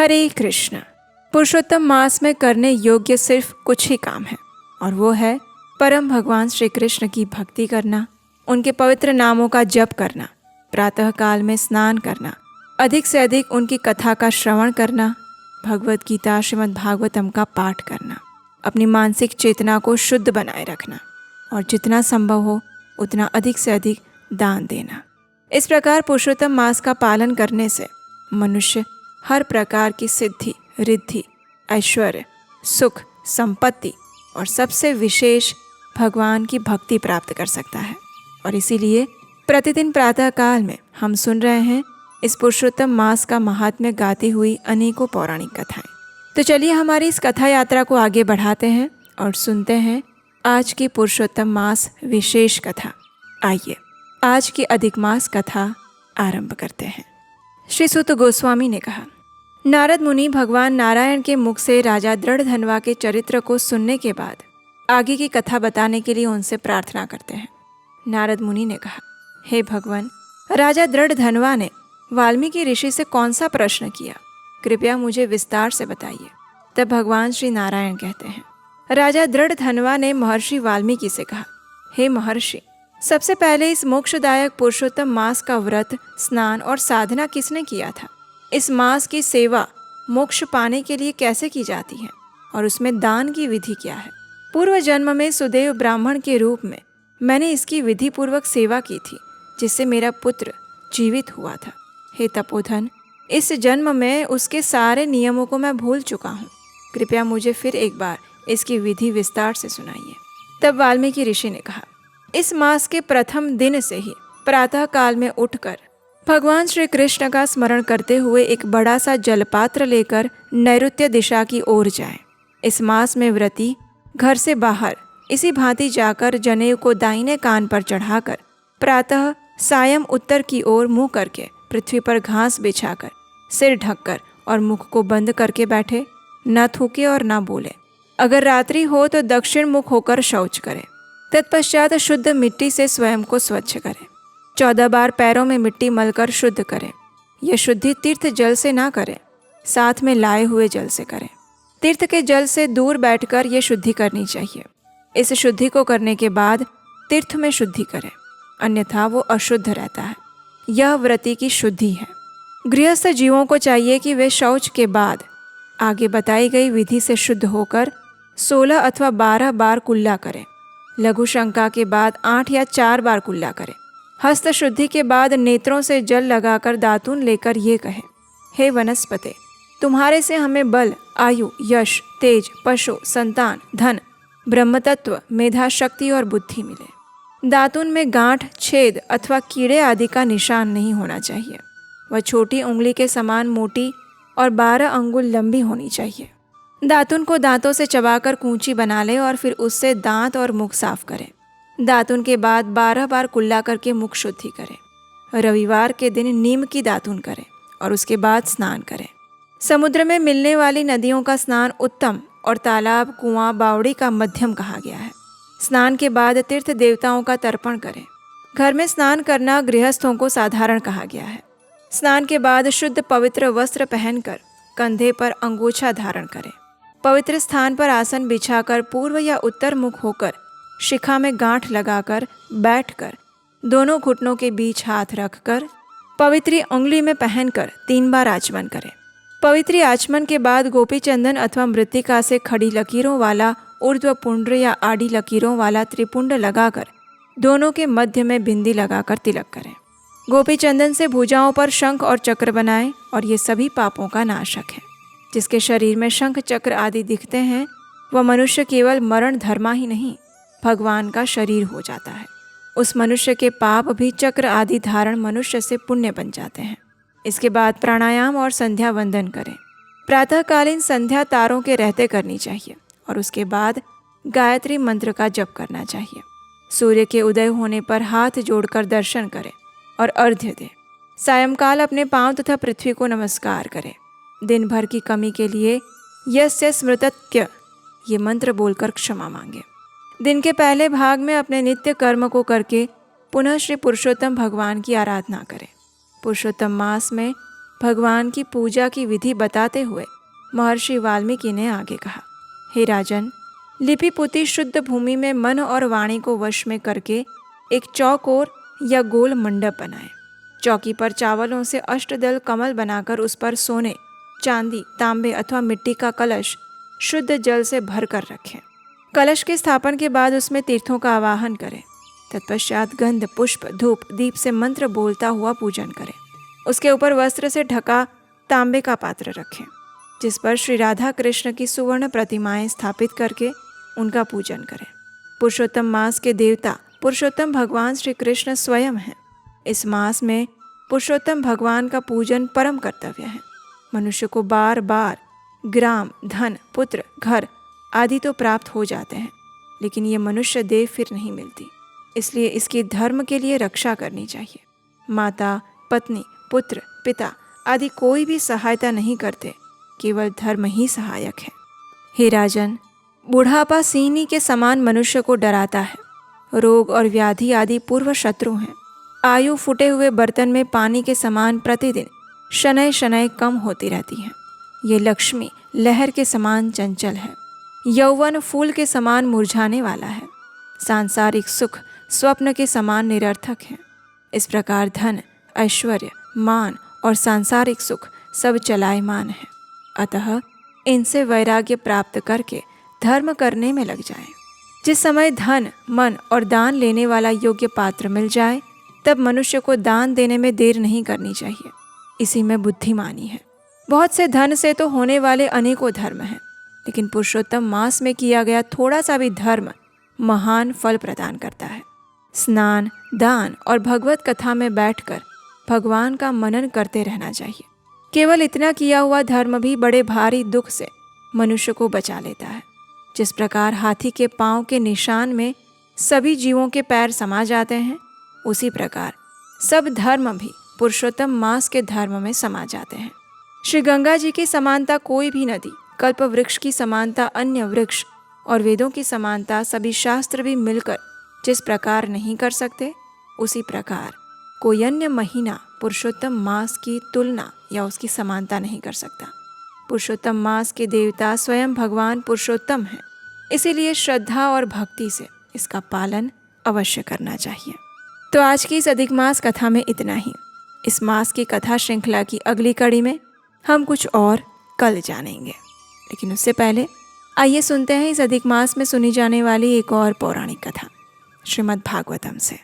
हरे कृष्ण। पुरुषोत्तम मास में करने योग्य सिर्फ कुछ ही काम है, और वो है परम भगवान श्री कृष्ण की भक्ति करना, उनके पवित्र नामों का जप करना, प्रातः काल में स्नान करना, अधिक से अधिक उनकी कथा का श्रवण करना, भगवत गीता श्रीमद् भागवतम का पाठ करना, अपनी मानसिक चेतना को शुद्ध बनाए रखना और जितना संभव हो उतना अधिक से अधिक दान देना। इस प्रकार पुरुषोत्तम मास का पालन करने से मनुष्य हर प्रकार की सिद्धि, रिद्धि, ऐश्वर्य, सुख, संपत्ति और सबसे विशेष भगवान की भक्ति प्राप्त कर सकता है। और इसीलिए प्रतिदिन प्रातः काल में हम सुन रहे हैं इस पुरुषोत्तम मास का महात्म्य गाती हुई अनेकों पौराणिक कथाएं। तो चलिए हमारी इस कथा यात्रा को आगे बढ़ाते हैं और सुनते हैं आज की पुरुषोत्तम मास विशेष कथा। आइए आज की अधिक मास कथा आरंभ करते हैं। श्री सुत गोस्वामी ने कहा, नारद मुनि भगवान नारायण के मुख से राजा दृढ़धनवा के चरित्र को सुनने के बाद आगे की कथा बताने के लिए उनसे प्रार्थना करते हैं। नारद मुनि ने कहा, हे भगवान, राजा दृढ़धनवा ने वाल्मीकि ऋषि से कौन सा प्रश्न किया, कृपया मुझे विस्तार से बताइए। तब भगवान श्री नारायण कहते हैं, राजा दृढ़धनवा ने महर्षि वाल्मीकि से कहा, हे महर्षि, सबसे पहले इस मोक्षदायक पुरुषोत्तम मास का व्रत, स्नान और साधना किसने किया था? इस मास की सेवा मोक्ष पाने के लिए कैसे की जाती है और उसमें दान की विधि क्या है? पूर्व जन्म में सुदेव ब्राह्मण के रूप में मैंने इसकी विधि पूर्वक सेवा की थी, जिससे मेरा पुत्र जीवित हुआ था। हे तपोधन, इस जन्म में उसके सारे नियमों को मैं भूल चुका हूँ। कृपया मुझे फिर एक बार इसकी विधि विस्तार से सुनाइए। तब वाल्मीकि ऋषि ने कहा, इस मास के प्रथम दिन से ही प्रातः काल में उठकर भगवान श्री कृष्ण का स्मरण करते हुए एक बड़ा सा जलपात्र लेकर नैऋत्य दिशा की ओर जाएं। इस मास में व्रती घर से बाहर इसी भांति जाकर जनेऊ को दाहिने कान पर चढ़ाकर प्रातः सायं उत्तर की ओर मुंह करके पृथ्वी पर घास बिछाकर सिर ढककर और मुख को बंद करके बैठे, न थूके और न बोले। अगर रात्रि हो तो दक्षिण मुख होकर शौच करें। तत्पश्चात शुद्ध मिट्टी से स्वयं को स्वच्छ करें। 14 बार पैरों में मिट्टी मलकर शुद्ध करें। यह शुद्धि तीर्थ जल से ना करें, साथ में लाए हुए जल से करें। तीर्थ के जल से दूर बैठकर यह शुद्धि करनी चाहिए। इस शुद्धि को करने के बाद तीर्थ में शुद्धि करें, अन्यथा वो अशुद्ध रहता है। यह व्रती की शुद्धि है। गृहस्थ जीवों को चाहिए कि वे शौच के बाद आगे बताई गई विधि से शुद्ध होकर 16 अथवा 12 बार कुल्ला करें। लघु शंका के बाद 8 या 4 बार कुल्ला करें। हस्त शुद्धि के बाद नेत्रों से जल लगाकर दातून लेकर ये कहें, हे वनस्पते, तुम्हारे से हमें बल, आयु, यश, तेज, पशु, संतान, धन, ब्रह्मतत्व, मेधा, शक्ति और बुद्धि मिले। दातून में गांठ, छेद अथवा कीड़े आदि का निशान नहीं होना चाहिए। वह छोटी उंगली के समान मोटी और 12 अंगुल लंबी होनी चाहिए। दातून को दांतों से चबाकर कूंची बना ले और फिर उससे दांत और मुख साफ करें। दातून के बाद 12 बार कुल्ला करके मुख शुद्धि करें। रविवार के दिन नीम की दातून करें और उसके बाद स्नान करें। समुद्र में मिलने वाली नदियों का स्नान उत्तम और तालाब, कुआं, बावड़ी का मध्यम कहा गया है। स्नान के बाद तीर्थ देवताओं का तर्पण करें। घर में स्नान करना गृहस्थों को साधारण कहा गया है। स्नान के बाद शुद्ध पवित्र वस्त्र पहनकर कंधे पर अंगोछा धारण करें। पवित्र स्थान पर आसन बिछाकर पूर्व या उत्तर मुख होकर शिखा में गांठ लगाकर बैठकर दोनों घुटनों के बीच हाथ रखकर पवित्री उंगली में पहनकर 3 बार आचमन करें। पवित्री आचमन के बाद गोपी चंदन अथवा मृत्तिका से खड़ी लकीरों वाला ऊर्ध्व पुंड्र या आड़ी लकीरों वाला त्रिपुंड लगाकर दोनों के मध्य में बिंदी लगाकर तिलक करें। गोपी चंदन से भुजाओं पर शंख और चक्र बनाएं और ये सभी पापों का नाशक है। जिसके शरीर में शंख चक्र आदि दिखते हैं वह मनुष्य केवल मरण धर्मा ही नहीं, भगवान का शरीर हो जाता है। उस मनुष्य के पाप भी चक्र आदि धारण मनुष्य से पुण्य बन जाते हैं। इसके बाद प्राणायाम और संध्या वंदन करें। प्रातःकालीन संध्या तारों के रहते करनी चाहिए और उसके बाद गायत्री मंत्र का जप करना चाहिए। सूर्य के उदय होने पर हाथ जोड़कर दर्शन करें और अर्घ्य दें। सायंकाल अपने पांव तथा पृथ्वी को नमस्कार करें। दिन भर की कमी के लिए यस्य स्मृतत्य ये मंत्र बोलकर क्षमा मांगे। दिन के पहले भाग में अपने नित्य कर्म को करके पुनः श्री पुरुषोत्तम भगवान की आराधना करें। पुरुषोत्तम मास में भगवान की पूजा की विधि बताते हुए महर्षि वाल्मीकि ने आगे कहा, हे राजन, लिपि पुती शुद्ध भूमि में मन और वाणी को वश में करके एक चौकोर या गोल मंडप बनाएं। चौकी पर चावलों से अष्टदल कमल बनाकर उस पर सोने, चांदी, तांबे अथवा मिट्टी का कलश शुद्ध जल से भर कर रखें। कलश के स्थापन के बाद उसमें तीर्थों का आवाहन करें। तत्पश्चात गंध, पुष्प, धूप, दीप से मंत्र बोलता हुआ पूजन करें। उसके ऊपर वस्त्र से ढका तांबे का पात्र रखें, जिस पर श्री राधा कृष्ण की सुवर्ण प्रतिमाएं स्थापित करके उनका पूजन करें। पुरुषोत्तम मास के देवता पुरुषोत्तम भगवान श्री कृष्ण स्वयं हैं। इस मास में पुरुषोत्तम भगवान का पूजन परम कर्तव्य है। मनुष्य को बार बार ग्राम, धन, पुत्र, घर आदि तो प्राप्त हो जाते हैं, लेकिन ये मनुष्य देह फिर नहीं मिलती। इसलिए इसकी धर्म के लिए रक्षा करनी चाहिए। माता, पत्नी, पुत्र, पिता आदि कोई भी सहायता नहीं करते, केवल धर्म ही सहायक है। हे राजन, बुढ़ापा सिंह के समान मनुष्य को डराता है। रोग और व्याधि आदि पूर्व शत्रु हैं। आयु फूटे हुए बर्तन में पानी के समान प्रतिदिन शनय शनय कम होती रहती है। ये लक्ष्मी लहर के समान चंचल है। यौवन फूल के समान मुरझाने वाला है। सांसारिक सुख स्वप्न के समान निरर्थक है। इस प्रकार धन, ऐश्वर्य, मान और सांसारिक सुख सब चलायमान है। अतः इनसे वैराग्य प्राप्त करके धर्म करने में लग जाए। जिस समय धन, मन और दान लेने वाला योग्य पात्र मिल जाए, तब मनुष्य को दान देने में देर नहीं करनी चाहिए। इसी में बुद्धिमानी है। बहुत से धन से तो होने वाले अनेकों धर्म हैं, लेकिन पुरुषोत्तम मास में किया गया थोड़ा सा भी धर्म महान फल प्रदान करता है। स्नान, दान और भगवत कथा में बैठकर भगवान का मनन करते रहना चाहिए। केवल इतना किया हुआ धर्म भी बड़े भारी दुख से मनुष्य को बचा लेता है। जिस प्रकार हाथी के पांव के निशान में सभी जीवों के पैर समा जाते हैं, उसी प्रकार सब धर्म भी पुरुषोत्तम मास के धर्म में समा जाते हैं। श्री गंगा जी की समानता कोई भी नदी, कल्प वृक्ष की समानता अन्य वृक्ष और वेदों की समानता सभी शास्त्र भी मिलकर जिस प्रकार नहीं कर सकते, उसी प्रकार कोई अन्य महीना पुरुषोत्तम मास की तुलना या उसकी समानता नहीं कर सकता। पुरुषोत्तम मास के देवता स्वयं भगवान पुरुषोत्तम हैं। इसीलिए श्रद्धा और भक्ति से इसका पालन अवश्य करना चाहिए। तो आज की इस अधिक मास कथा में इतना ही। इस मास की कथा श्रृंखला की अगली कड़ी में हम कुछ और कल जानेंगे, लेकिन उससे पहले आइए सुनते हैं इस अधिक मास में सुनी जाने वाली एक और पौराणिक कथा श्रीमद् भागवतम से।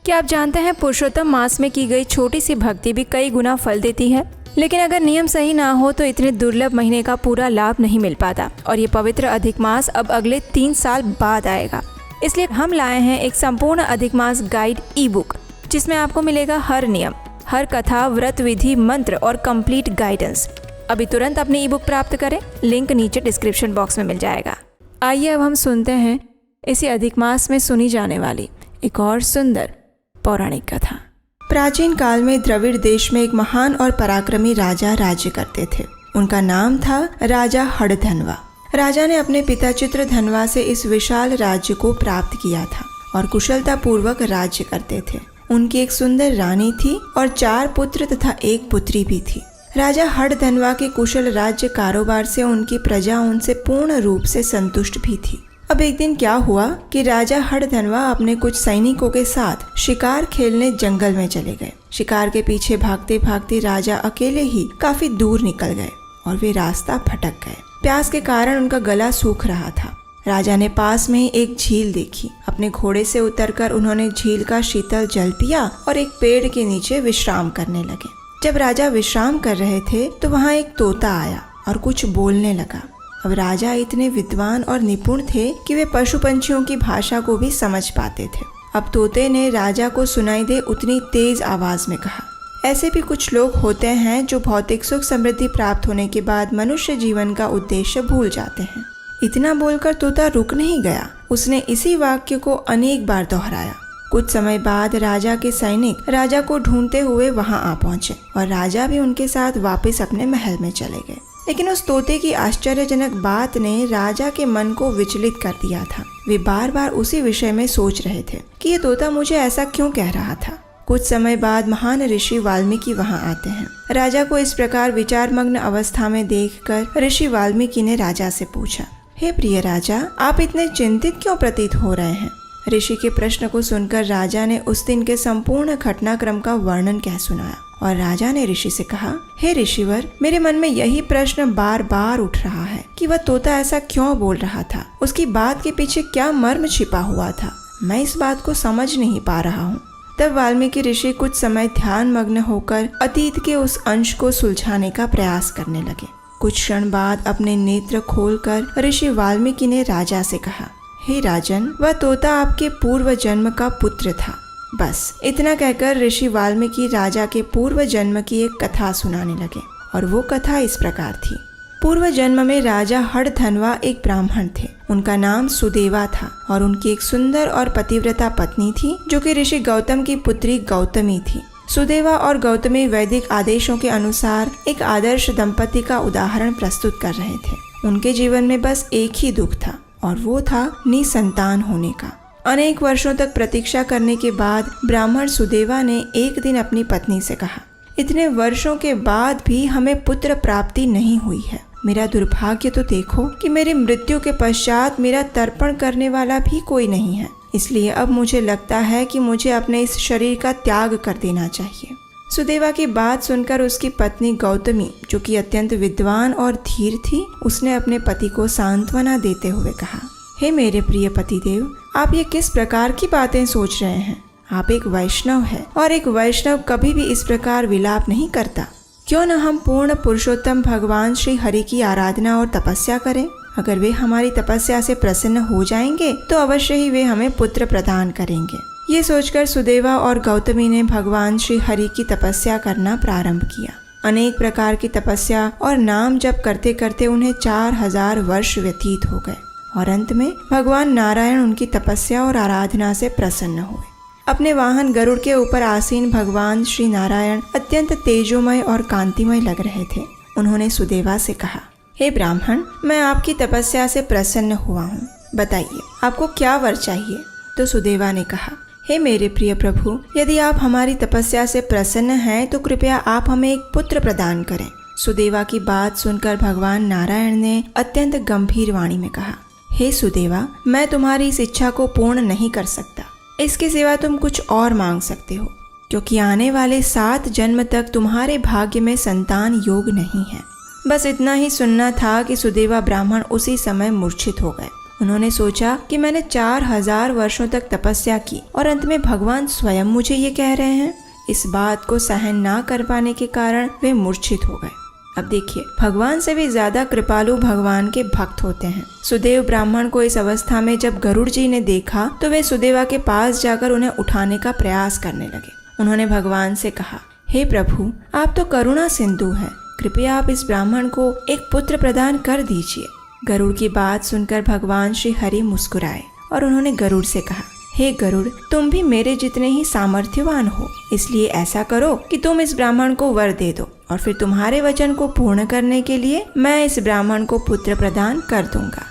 क्या आप जानते हैं, पुरुषोत्तम मास में की गई छोटी सी भक्ति भी कई गुना फल देती है। लेकिन अगर नियम सही ना हो तो इतने दुर्लभ महीने का पूरा लाभ नहीं मिल पाता। और ये पवित्र अधिक मास अब अगले 3 साल बाद आएगा। इसलिए हम लाए हैं एक संपूर्ण अधिक मास गाइड ई बुक, जिसमें आपको मिलेगा हर नियम, हर कथा, व्रत विधि, मंत्र और कंप्लीट गाइडेंस। अभी तुरंत अपनी ई बुक प्राप्त करें, लिंक नीचे डिस्क्रिप्शन बॉक्स में मिल जाएगा। आइए अब हम सुनते हैं इसी अधिक मास में सुनी जाने वाली एक और सुंदर पौराणिक कथा। प्राचीन काल में द्रविड़ देश में एक महान और पराक्रमी राजा राज्य करते थे। उनका नाम था राजा हड़धनवा। राजा ने अपने पिता चित्रधनवा से इस विशाल राज्य को प्राप्त किया था और कुशलता पूर्वक राज्य करते थे। उनकी एक सुंदर रानी थी और 4 पुत्र तथा 1 पुत्री भी थी। राजा हड़धनवा के कुशल राज्य कारोबार से उनकी प्रजा उनसे पूर्ण रूप से संतुष्ट भी थी। अब एक दिन क्या हुआ कि राजा हड़धनवा अपने कुछ सैनिकों के साथ शिकार खेलने जंगल में चले गए। शिकार के पीछे भागते भागते राजा अकेले ही काफी दूर निकल गए और वे रास्ता भटक गए। प्यास के कारण उनका गला सूख रहा था। राजा ने पास में ही एक झील देखी। अपने घोड़े से उतरकर उन्होंने झील का शीतल जल पिया और एक पेड़ के नीचे विश्राम करने लगे। जब राजा विश्राम कर रहे थे तो वहाँ एक तोता आया और कुछ बोलने लगा। अब राजा इतने विद्वान और निपुण थे कि वे पशु पंछियों की भाषा को भी समझ पाते थे। अब तोते ने राजा को सुनाई दे उतनी तेज आवाज में कहा, ऐसे भी कुछ लोग होते हैं जो भौतिक सुख समृद्धि प्राप्त होने के बाद मनुष्य जीवन का उद्देश्य भूल जाते हैं। इतना बोलकर तोता रुक नहीं गया। उसने इसी वाक्य को अनेक बार दोहराया। कुछ समय बाद राजा के सैनिक राजा को ढूंढते हुए वहां आ पहुंचे और राजा भी उनके साथ वापस अपने महल में चले गए। लेकिन उस तोते की आश्चर्यजनक बात ने राजा के मन को विचलित कर दिया था। वे बार बार उसी विषय में सोच रहे थे कि ये तोता मुझे ऐसा क्यों कह रहा था। कुछ समय बाद महान ऋषि वाल्मीकि वहां आते हैं। राजा को इस प्रकार विचारमग्न अवस्था में देखकर ऋषि वाल्मीकि ने राजा से पूछा, हे प्रिय राजा, आप इतने चिंतित क्यों प्रतीत हो रहे हैं? ऋषि के प्रश्न को सुनकर राजा ने उस दिन के संपूर्ण घटनाक्रम का वर्णन कह सुनाया और राजा ने ऋषि से कहा, हे ऋषिवर, मेरे मन में यही प्रश्न बार बार उठ रहा है कि वह तोता ऐसा क्यों बोल रहा था, उसकी बात के पीछे क्या मर्म छिपा हुआ था। मैं इस बात को समझ नहीं पा रहा हूँ। तब वाल्मीकि ऋषि कुछ समय ध्यान मग्न होकर अतीत के उस अंश को सुलझाने का प्रयास करने लगे। कुछ क्षण बाद अपने नेत्र खोलकर ऋषि वाल्मीकि ने राजा से कहा, हे राजन, वह तोता आपके पूर्व जन्म का पुत्र था। बस इतना कहकर ऋषि वाल्मीकि राजा के पूर्व जन्म की एक कथा सुनाने लगे और वो कथा इस प्रकार थी। पूर्व जन्म में राजा हड़धनवा एक ब्राह्मण थे। उनका नाम सुदेवा था और उनकी एक सुंदर और पतिव्रता पत्नी थी जो कि ऋषि गौतम की पुत्री गौतमी थी। सुदेवा और गौतमी वैदिक आदेशों के अनुसार एक आदर्श दंपति का उदाहरण प्रस्तुत कर रहे थे। उनके जीवन में बस एक ही दुख था और वो था निसंतान होने का। अनेक वर्षों तक प्रतीक्षा करने के बाद ब्राह्मण सुदेवा ने एक दिन अपनी पत्नी से कहा, इतने वर्षों के बाद भी हमें पुत्र प्राप्ति नहीं हुई है। मेरा दुर्भाग्य तो देखो कि मेरी मृत्यु के पश्चात मेरा तर्पण करने वाला भी कोई नहीं है। इसलिए अब मुझे लगता है कि मुझे अपने इस शरीर का त्याग कर देना चाहिए। सुदेवा की बात सुनकर उसकी पत्नी गौतमी, जो कि अत्यंत विद्वान और धीर थी, उसने अपने पति को सांत्वना देते हुए कहा, हे मेरे प्रिय पतिदेव, आप ये किस प्रकार की बातें सोच रहे हैं? आप एक वैष्णव हैं और एक वैष्णव कभी भी इस प्रकार विलाप नहीं करता। क्यों न हम पूर्ण पुरुषोत्तम भगवान श्री हरि की आराधना और तपस्या करें। अगर वे हमारी तपस्या से प्रसन्न हो जाएंगे तो अवश्य ही वे हमें पुत्र प्रदान करेंगे। ये सोचकर सुदेवा और गौतमी ने भगवान श्री हरि की तपस्या करना प्रारंभ किया। अनेक प्रकार की तपस्या और नाम जप करते करते उन्हें 4000 वर्ष व्यतीत हो गए और अंत में भगवान नारायण उनकी तपस्या और आराधना से प्रसन्न हुए। अपने वाहन गरुड़ के ऊपर आसीन भगवान श्री नारायण अत्यंत तेजोमय और कांतिमय लग रहे थे। उन्होंने सुदेवा से कहा, हे ब्राह्मण, मैं आपकी तपस्या से प्रसन्न हुआ हूँ। बताइए आपको क्या वर चाहिए? तो सुदेवा ने कहा, हे मेरे प्रिय प्रभु, यदि आप हमारी तपस्या से प्रसन्न हैं तो कृपया आप हमें एक पुत्र प्रदान करें। सुदेवा की बात सुनकर भगवान नारायण ने अत्यंत गंभीर वाणी में कहा, हे सुदेवा, मैं तुम्हारी इस इच्छा को पूर्ण नहीं कर सकता। इसके सिवा तुम कुछ और मांग सकते हो, क्योंकि आने वाले 7 जन्म तक तुम्हारे भाग्य में संतान योग नहीं है। बस इतना ही सुनना था कि सुदेवा ब्राह्मण उसी समय मूर्छित हो गए। उन्होंने सोचा कि मैंने 4000 वर्षों तक तपस्या की और अंत में भगवान स्वयं मुझे ये कह रहे हैं। इस बात को सहन ना कर पाने के कारण वे मूर्छित हो गए। अब देखिए, भगवान से भी ज्यादा कृपालु भगवान के भक्त होते हैं। सुदेव ब्राह्मण को इस अवस्था में जब गरुड़ जी ने देखा तो वे सुदेवा के पास जाकर उन्हें उठाने का प्रयास करने लगे। उन्होंने भगवान से कहा, हे प्रभु, आप तो करुणा सिंधु हैं, कृपया आप इस ब्राह्मण को एक पुत्र प्रदान कर दीजिए। गरुड़ की बात सुनकर भगवान श्री हरि मुस्कुराए और उन्होंने गरुड़ से कहा, हे गरुड़, तुम भी मेरे जितने ही सामर्थ्यवान हो, इसलिए ऐसा करो कि तुम इस ब्राह्मण को वर दे दो और फिर तुम्हारे वचन को पूर्ण करने के लिए मैं इस ब्राह्मण को पुत्र प्रदान कर दूंगा।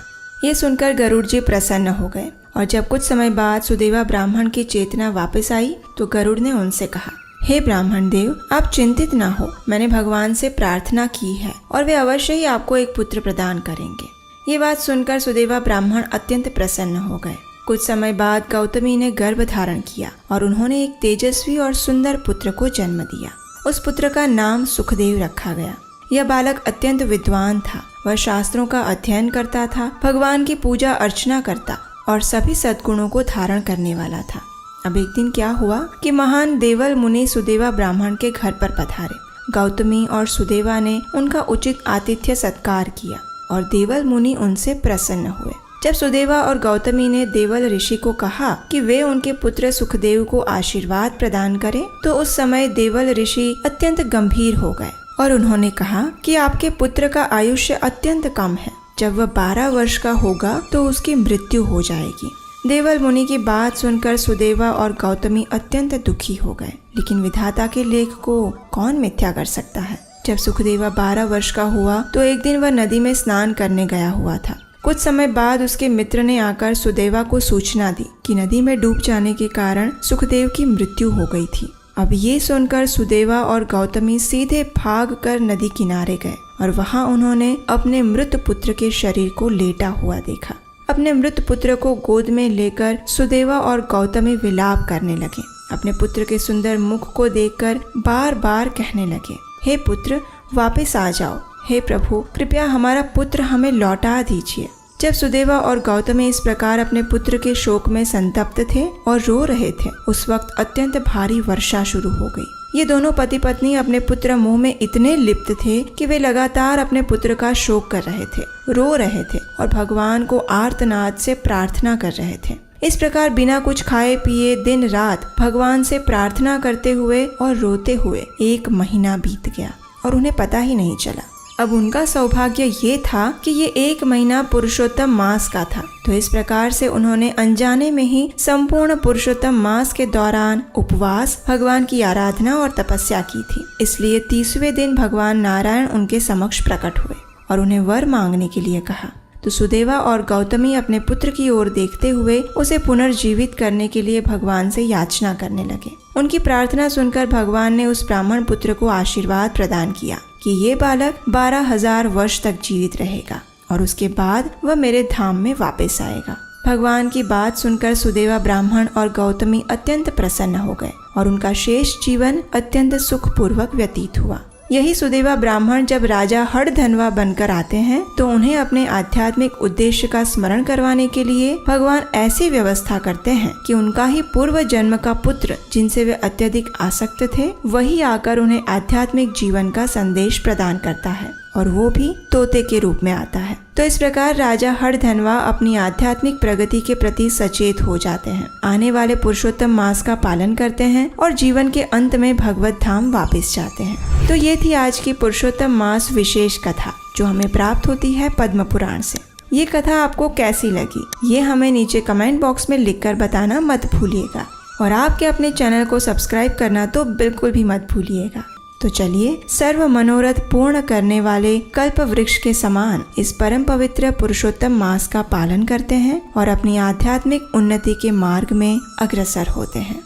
ये सुनकर गरुड़ जी प्रसन्न हो गए और जब कुछ समय बाद सुदेवा ब्राह्मण की चेतना वापस आई तो गरुड़ ने उनसे कहा, हे ब्राह्मण देव, आप चिंतित ना हो, मैंने भगवान से प्रार्थना की है और वे अवश्य ही आपको एक पुत्र प्रदान करेंगे। ये बात सुनकर सुदेवा ब्राह्मण अत्यंत प्रसन्न हो गए। कुछ समय बाद गौतमी ने गर्भ धारण किया और उन्होंने एक तेजस्वी और सुंदर पुत्र को जन्म दिया। उस पुत्र का नाम सुखदेव रखा गया। यह बालक अत्यंत विद्वान था। वह शास्त्रों का अध्ययन करता था, भगवान की पूजा अर्चना करता और सभी सद्गुणों को धारण करने वाला था। अब एक दिन क्या हुआ कि महान देवल मुनि सुदेवा ब्राह्मण के घर पर पधारे। गौतमी और सुदेवा ने उनका उचित आतिथ्य सत्कार किया और देवल मुनि उनसे प्रसन्न हुए। जब सुदेवा और गौतमी ने देवल ऋषि को कहा कि वे उनके पुत्र सुखदेव को आशीर्वाद प्रदान करें, तो उस समय देवल ऋषि अत्यंत गंभीर हो गए और उन्होंने कहा कि आपके पुत्र का आयुष्य अत्यंत कम है। जब वह 12 वर्ष का होगा तो उसकी मृत्यु हो जाएगी। देवल मुनि की बात सुनकर सुदेवा और गौतमी अत्यंत दुखी हो गए, लेकिन विधाता के लेख को कौन मिथ्या कर सकता है। जब सुखदेवा 12 वर्ष का हुआ तो एक दिन वह नदी में स्नान करने गया हुआ था। कुछ समय बाद उसके मित्र ने आकर सुदेवा को सूचना दी कि नदी में डूब जाने के कारण सुखदेव की मृत्यु हो गई थी। अब ये सुनकर सुदेवा और गौतमी सीधे भागकर नदी किनारे गए और वहां उन्होंने अपने मृत पुत्र के शरीर को लेटा हुआ देखा। अपने मृत पुत्र को गोद में लेकर सुदेवा और गौतमी विलाप करने लगे। अपने पुत्र के सुंदर मुख को देखकर बार बार कहने लगे, हे पुत्र, वापस आ जाओ। हे प्रभु, कृपया हमारा पुत्र हमें लौटा दीजिए। जब सुदेवा और गौतमी इस प्रकार अपने पुत्र के शोक में संतप्त थे और रो रहे थे, उस वक्त अत्यंत भारी वर्षा शुरू हो गई। ये दोनों पति पत्नी अपने पुत्र मोह में इतने लिप्त थे कि वे लगातार अपने पुत्र का शोक कर रहे थे, रो रहे थे और भगवान को आर्तनाद से प्रार्थना कर रहे थे। इस प्रकार बिना कुछ खाए पिए दिन रात भगवान से प्रार्थना करते हुए और रोते हुए 1 महीना बीत गया और उन्हें पता ही नहीं चला। अब उनका सौभाग्य ये था कि ये 1 महीना पुरुषोत्तम मास का था, तो इस प्रकार से उन्होंने अनजाने में ही संपूर्ण पुरुषोत्तम मास के दौरान उपवास, भगवान की आराधना और तपस्या की थी। इसलिए 30वें दिन भगवान नारायण उनके समक्ष प्रकट हुए और उन्हें वर मांगने के लिए कहा। तो सुदेवा और गौतमी अपने पुत्र की ओर देखते हुए उसे पुनर्जीवित करने के लिए भगवान से याचना करने लगे। उनकी प्रार्थना सुनकर भगवान ने उस ब्राह्मण पुत्र को आशीर्वाद प्रदान किया कि ये बालक 12,000 वर्ष तक जीवित रहेगा और उसके बाद वह मेरे धाम में वापस आएगा। भगवान की बात सुनकर सुदेवा ब्राह्मण और गौतमी अत्यंत प्रसन्न हो गए और उनका शेष जीवन अत्यंत सुखपूर्वक व्यतीत हुआ। यही सुदेवा ब्राह्मण जब राजा हड़धनवा बनकर आते हैं तो उन्हें अपने आध्यात्मिक उद्देश्य का स्मरण करवाने के लिए भगवान ऐसी व्यवस्था करते हैं कि उनका ही पूर्व जन्म का पुत्र, जिनसे वे अत्यधिक आसक्त थे, वही आकर उन्हें आध्यात्मिक जीवन का संदेश प्रदान करता है और वो भी तोते के रूप में आता है। तो इस प्रकार राजा हड़धनवा अपनी आध्यात्मिक प्रगति के प्रति सचेत हो जाते हैं, आने वाले पुरुषोत्तम मास का पालन करते हैं और जीवन के अंत में भगवत धाम वापस जाते हैं। तो ये थी आज की पुरुषोत्तम मास विशेष कथा जो हमें प्राप्त होती है पद्म पुराण से। ये कथा आपको कैसी लगी ये हमें नीचे कमेंट बॉक्स में लिखकर बताना मत भूलिएगा और आपके अपने चैनल को सब्सक्राइब करना तो बिल्कुल भी मत भूलिएगा। तो चलिए सर्व मनोरथ पूर्ण करने वाले कल्प वृक्ष के समान इस परम पवित्र पुरुषोत्तम मास का पालन करते हैं और अपनी आध्यात्मिक उन्नति के मार्ग में अग्रसर होते हैं।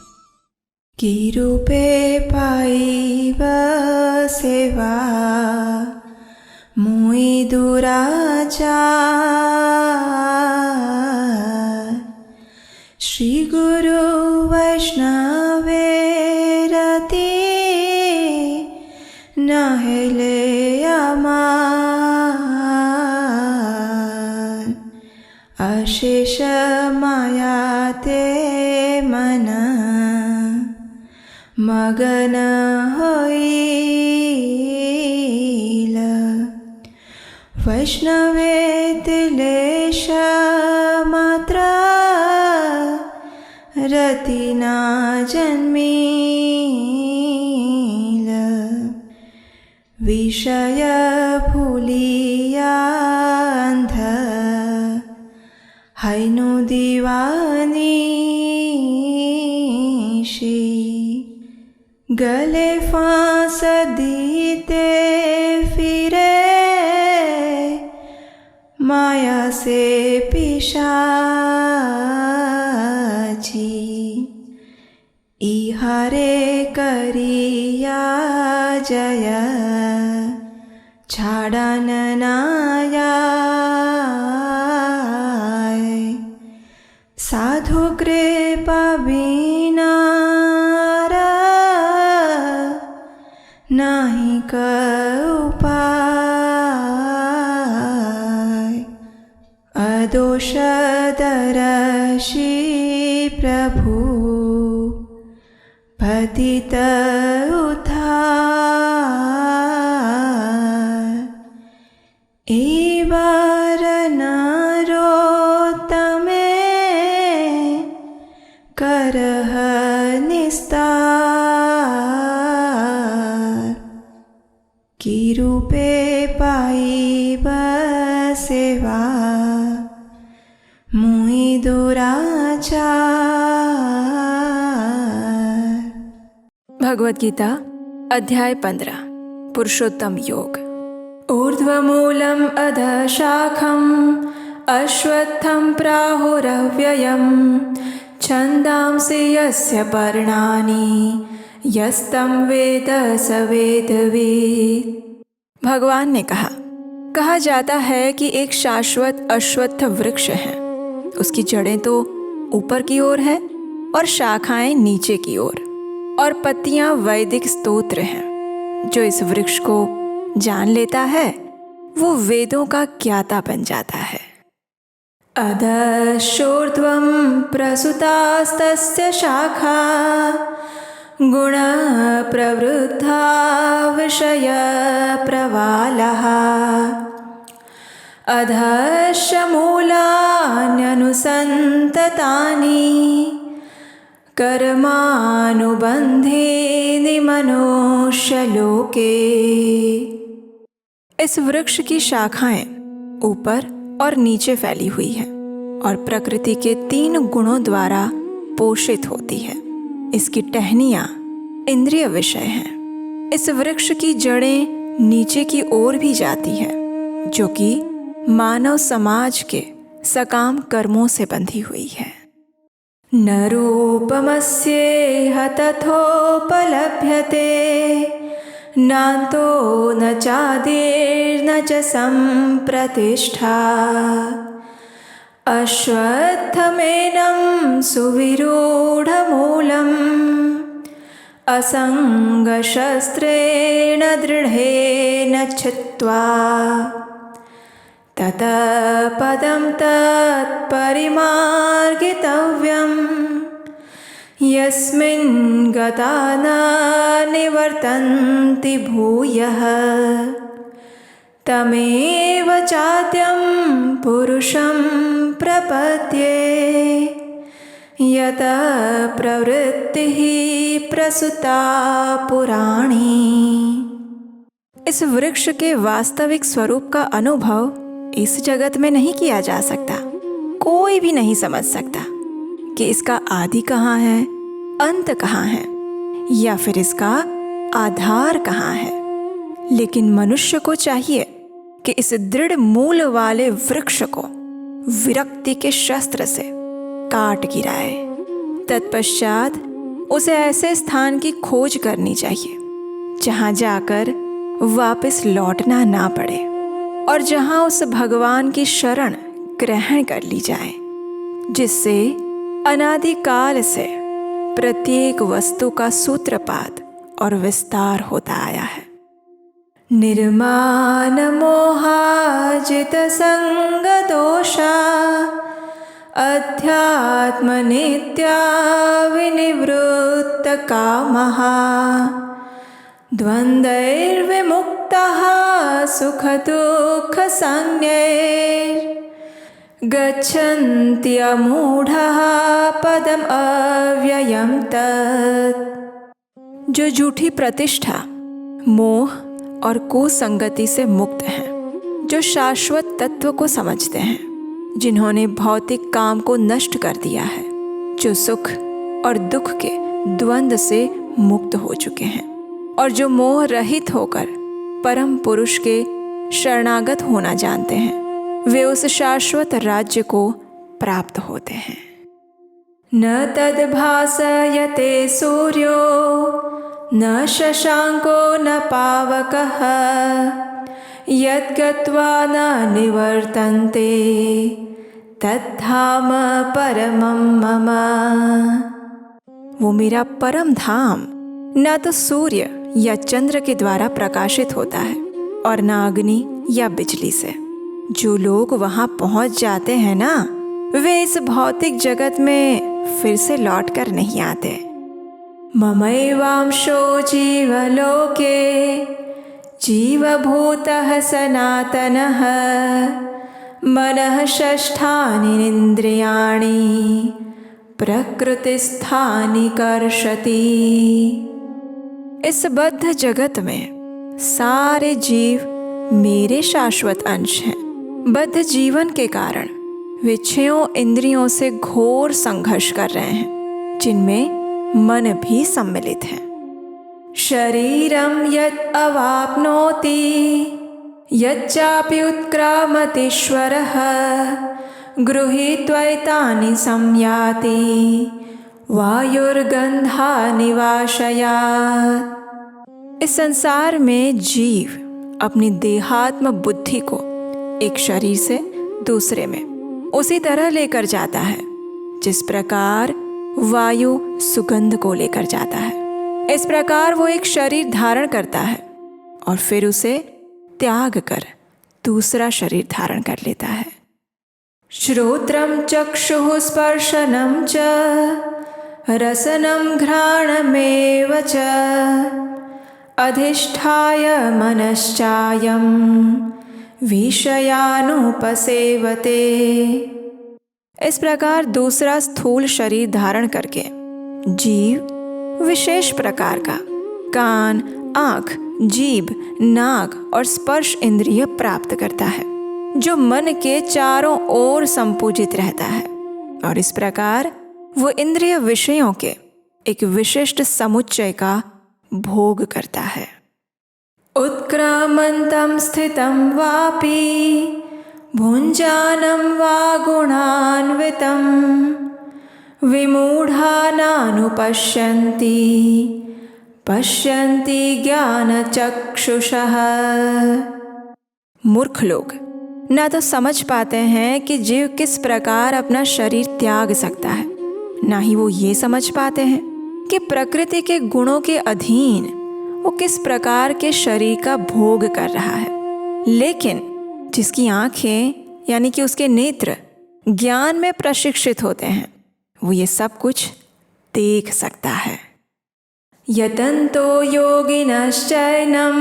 की रूपे पाइब सेवा मुई दुराचार, श्री गुरु वैष्णवे रति नहेले अमार, अशेष माया ते मन मगन होइल, वैष्णवे तिलेश मात्र रति ना जन्मील, विषय भूलिया अंध हैनु दीवानी, गले फांस दीते फिरे माया से पिशाची, इहारे करिया जय छाड़न नाया, साधु कृपा बिना नाही क उपाय, अदोष दर्शी प्रभु पतित उद्धार, ए बार नारो तमे करह निस्तार, की रूपे पाइब सेवा मुई दुराचार। भगवद गीता अध्याय 15 पुरुषोत्तम योग। ऊर्ध्वमूलम् अधः शाखम् अश्वत्थं प्राहुरव्ययम् छन्दांसि यस्य पर्णानि यस्तं वेद स वेदवित्। भगवान ने कहा जाता है कि एक शाश्वत अश्वत्थ वृक्ष है। उसकी जड़ें तो ऊपर की ओर है और शाखाएं नीचे की ओर, और पत्तियां वैदिक स्तोत्र हैं। जो इस वृक्ष को जान लेता है वो वेदों का ज्ञाता बन जाता है। अधश्चोर्ध्वं प्रसुतास्तस्य शाखा गुणप्रवृद्धा विषयप्रवालः अधश्च मूलान्यनुसन्ततानि कर्मानुबन्धेनि मनुष्यलोके। इस वृक्ष की शाखाएं ऊपर और नीचे फैली हुई है और प्रकृति के 3 गुणों द्वारा पोषित होती है। इसकी टहनियां इंद्रिय विषय हैं। इस वृक्ष की जड़ें नीचे की ओर भी जाती है, जो कि मानव समाज के सकाम कर्मों से बंधी हुई है। न रूपमस्येह तथोपलभ्यते नान्तो न चादिर्न च सम्प्रतिष्ठा अश्वत्थमेनं सुविरूढमूलम् असङ्गशस्त्रेण दृढेन छित्त्वा ततः पदं तत्परिमार्गितव्यम् यस्मिन् गता न निवर्तन्ति भूयः तमेव चाद्यं पुरुषं प्रपद्ये यतः प्रवृत्तिः प्रसुता पुराणी। इस वृक्ष के वास्तविक स्वरूप का अनुभव इस जगत में नहीं किया जा सकता। कोई भी नहीं समझ सकता कि इसका आदि कहाँ है, अंत कहाँ है, या फिर इसका आधार कहाँ है। लेकिन मनुष्य को चाहिए कि इस दृढ़ मूल वाले वृक्ष को विरक्ति के शस्त्र से काट गिराए। तत्पश्चात उसे ऐसे स्थान की खोज करनी चाहिए जहाँ जाकर वापस लौटना ना पड़े और जहाँ उस भगवान की शरण ग्रहण कर ली जाए, जिससे अनादिकाल से प्रत्येक वस्तु का सूत्रपात और विस्तार होता आया है। निर्माण मोहाजित संग दोषा अध्यात्म नित्या विनिवृत्त कामः द्वन्द्वैर्विमुक्तः सुख दुःख संज्ञैर् गच्छन्ति अमूढः पदम अव्ययं तत्। जो झूठी प्रतिष्ठा, मोह और कुसंगति से मुक्त हैं, जो शाश्वत तत्व को समझते हैं, जिन्होंने भौतिक काम को नष्ट कर दिया है, जो सुख और दुख के द्वंद्व से मुक्त हो चुके हैं और जो मोह रहित होकर परम पुरुष के शरणागत होना जानते हैं, वे उस शाश्वत राज्य को प्राप्त होते हैं। न तद्भासयते सूर्यो न शशांको न पावकः यद्गत्वा न निवर्तन्ते तद्धाम परमं मम। वो मेरा परम धाम न तो सूर्य या चंद्र के द्वारा प्रकाशित होता है और न अग्नि या बिजली से। जो लोग वहां पहुंच जाते हैं ना, वे इस भौतिक जगत में फिर से लौट कर नहीं आते। ममैवांशो जीवलोके जीवभूतः सनातनः मनः षष्ठानि इन्द्रियाणि प्रकृतिस्थानि कर्षति। इस बद्ध जगत में सारे जीव मेरे शाश्वत अंश हैं। बद्ध जीवन के कारण वे 6 इंद्रियों से घोर संघर्ष कर रहे हैं, जिनमें मन भी सम्मिलित है। शरीरं यत् अवाप्नोति यच्चापि उत्क्रामतीश्वरः गृहीत्वैतानि संयाति वायुर्गंधा निवाशयात्। इस संसार में जीव अपनी देहात्म बुद्धि को एक शरीर से दूसरे में उसी तरह लेकर जाता है जिस प्रकार वायु सुगंध को लेकर जाता है। इस प्रकार वो एक शरीर धारण करता है और फिर उसे त्याग कर दूसरा शरीर धारण कर लेता है। श्रोत्रम चक्षुः स्पर्शनम च रसनम घ्राणमेव च अधिष्ठाय मनश्चायं विषयानुपसेवते। इस प्रकार दूसरा स्थूल शरीर धारण करके जीव विशेष प्रकार का कान, आँख, जीभ, नाक और स्पर्श इंद्रिय प्राप्त करता है जो मन के चारों ओर संपूजित रहता है, और इस प्रकार वो इंद्रिय विषयों के एक विशिष्ट समुच्चय का भोग करता है। उत्क्रामन्तं स्थितं वापि भुञ्जानं वा गुणान्वितं विमूढानानुपश्यन्ति पश्यन्ति ज्ञानचक्षुषः। मूर्ख लोग ना तो समझ पाते हैं कि जीव किस प्रकार अपना शरीर त्याग सकता है, ना ही वो ये समझ पाते हैं कि प्रकृति के गुणों के अधीन वो किस प्रकार के शरीर का भोग कर रहा है। लेकिन जिसकी आंखें यानी कि उसके नेत्र ज्ञान में प्रशिक्षित होते हैं वो ये सब कुछ देख सकता है। यतन्तो योगिनश्चैनं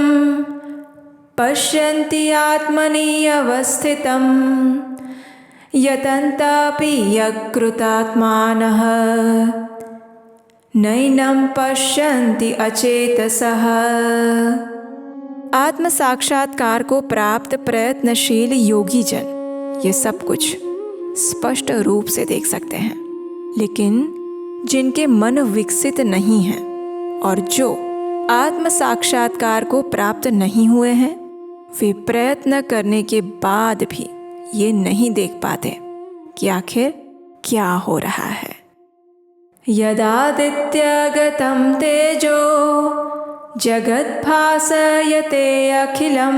पश्यन्ति आत्मनि अवस्थितं यतन्तापि यकृतात्मानः नैनं पश्यन्ति अचेतसः। आत्म साक्षात्कार को प्राप्त प्रयत्नशील योगी जन ये सब कुछ स्पष्ट रूप से देख सकते हैं, लेकिन जिनके मन विकसित नहीं हैं और जो आत्म साक्षात्कार को प्राप्त नहीं हुए हैं वे प्रयत्न करने के बाद भी ये नहीं देख पाते कि आखिर क्या हो रहा है। यदादित्यगतं तेजो जगद्भासयते अखिलं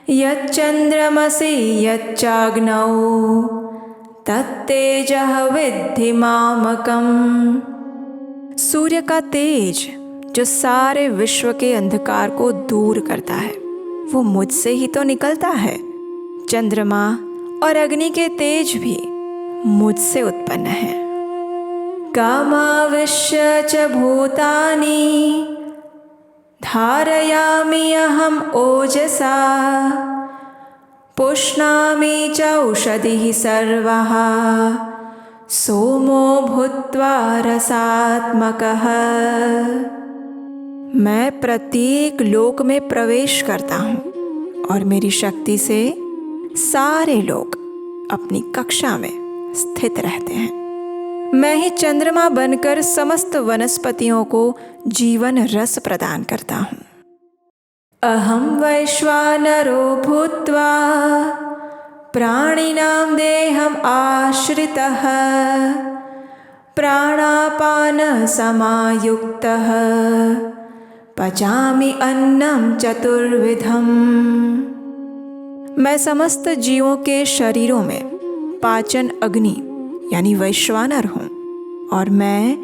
यच्चन्द्रमसि यच्चाग्नौ तत्तेजः विद्धि मामकम्। सूर्य का तेज जो सारे विश्व के अंधकार को दूर करता है वो मुझसे ही तो निकलता है। चंद्रमा और अग्नि के तेज भी मुझसे उत्पन्न है। कामाविश्य च भूतानि धारयामि अहम् ओजसा पुष्णामि च औषधिः सर्वः सोमो भूत्वा रसात्मकः। मैं प्रत्येक लोक में प्रवेश करता हूँ और मेरी शक्ति से सारे लोग अपनी कक्षा में स्थित रहते हैं। मैं ही चंद्रमा बनकर समस्त वनस्पतियों को जीवन रस प्रदान करता हूँ। अहं वैश्वानरो भूत्वा प्राणिनां देहम् आश्रितः प्राणापान समायुक्तः पचामि अन्नं चतुर्विधम्। मैं समस्त जीवों के शरीरों में पाचन अग्नि यानी वैश्वानर हूँ और मैं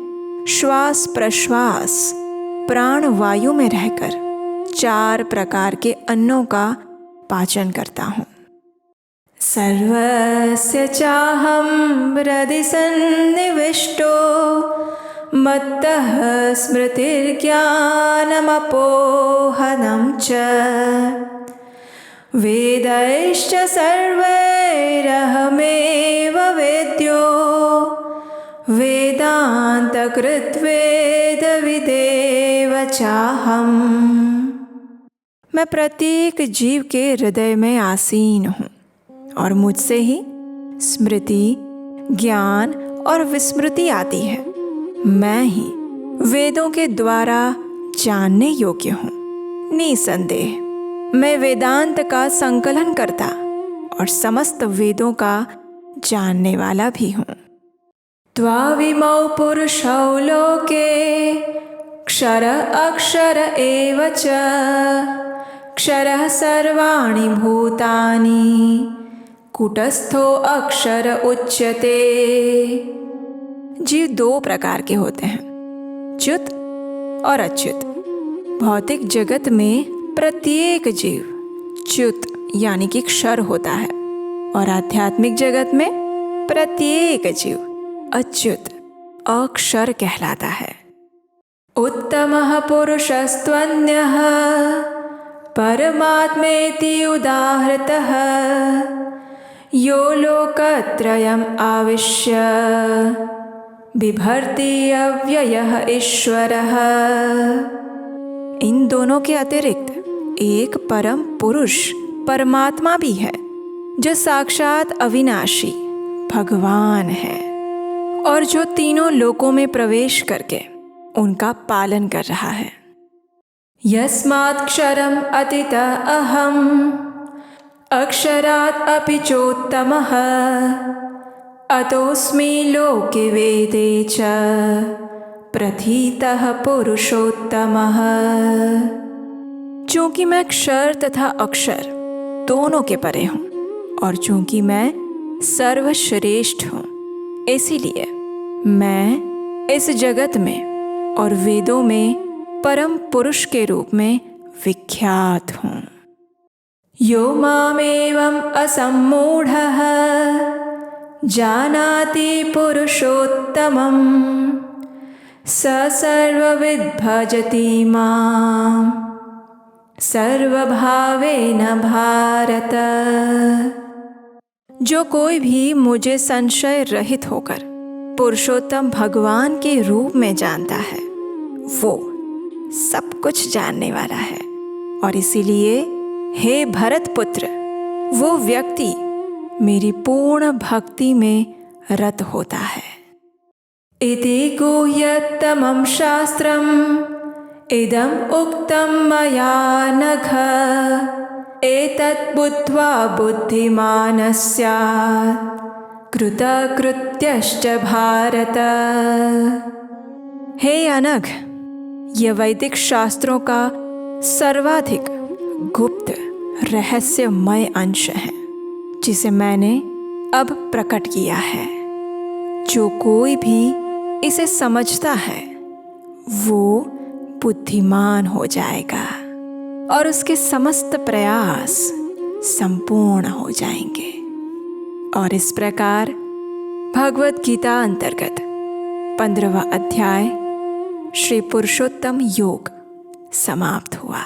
श्वास प्रश्वास प्राण वायु में रहकर 4 प्रकार के अन्नों का पाचन करता हूँ। सर्वस्य चाहं हृदि सन्निविष्टो मत्तः स्मृतिर्ज्ञानमपोहनं च वेदैश्च सर्वैरहमेव वेद्यो वेदान्तकृद्वेदविदेव चाहम्। मैं प्रत्येक जीव के हृदय में आसीन हूँ और मुझसे ही स्मृति, ज्ञान और विस्मृति आती है। मैं ही वेदों के द्वारा जानने योग्य हूँ। निसंदेह मैं वेदांत का संकलन करता और समस्त वेदों का जानने वाला भी हूँ। द्वाविमौ पुरुषौ लोके क्षर अक्षर एव च क्षरः सर्वाणि भूतानि कूटस्थो अक्षर उच्यते। जीव दो प्रकार के होते हैं, च्युत और अच्युत। भौतिक जगत में प्रत्येक जीव च्युत यानी कि क्षर होता है और आध्यात्मिक जगत में प्रत्येक जीव अच्युत अक्षर कहलाता है। उत्तमः पुरुषस्त्वन्यः परमात्मेति उदाहृतः यो लोकत्रयम् आविश्य बिभर्ति अव्ययः ईश्वरः। इन दोनों के अतिरिक्त एक परम पुरुष परमात्मा भी है जो साक्षात अविनाशी भगवान है और जो तीनों लोकों में प्रवेश करके उनका पालन कर रहा है। यस्मात् क्षरम् अतीतः अहम् अक्षरात् अपि चोत्तमः अतोऽस्मि लोके वेदे च प्रथितः पुरुषोत्तमः। चूँकि मैं क्षर तथा अक्षर दोनों के परे हूँ और चूँकि मैं सर्वश्रेष्ठ हूँ, इसीलिए मैं इस जगत में और वेदों में परम पुरुष के रूप में विख्यात हूँ। यो मामेवम् असम्मूढ़ः जानाति पुरुषोत्तमं स सर्वविद् भजति मां सर्वभावेन भारत। जो कोई भी मुझे संशय रहित होकर पुरुषोत्तम भगवान के रूप में जानता है, वो सब कुछ जानने वाला है और इसीलिए हे भरत पुत्र, वो व्यक्ति मेरी पूर्ण भक्ति में रत होता है। इति गुह्यतमं शास्त्रम् इदम् उक्तं मया नघ एतत् बुद्ध्वा बुद्धिमान् स्यात् कृतकृत्यश्च भारत। हे अनघ, यह वैदिक शास्त्रों का सर्वाधिक गुप्त रहस्यमय अंश है जिसे मैंने अब प्रकट किया है। जो कोई भी इसे समझता है वो बुद्धिमान हो जाएगा और उसके समस्त प्रयास संपूर्ण हो जाएंगे। और इस प्रकार भगवद गीता अंतर्गत 15वां अध्याय श्री पुरुषोत्तम योग समाप्त हुआ।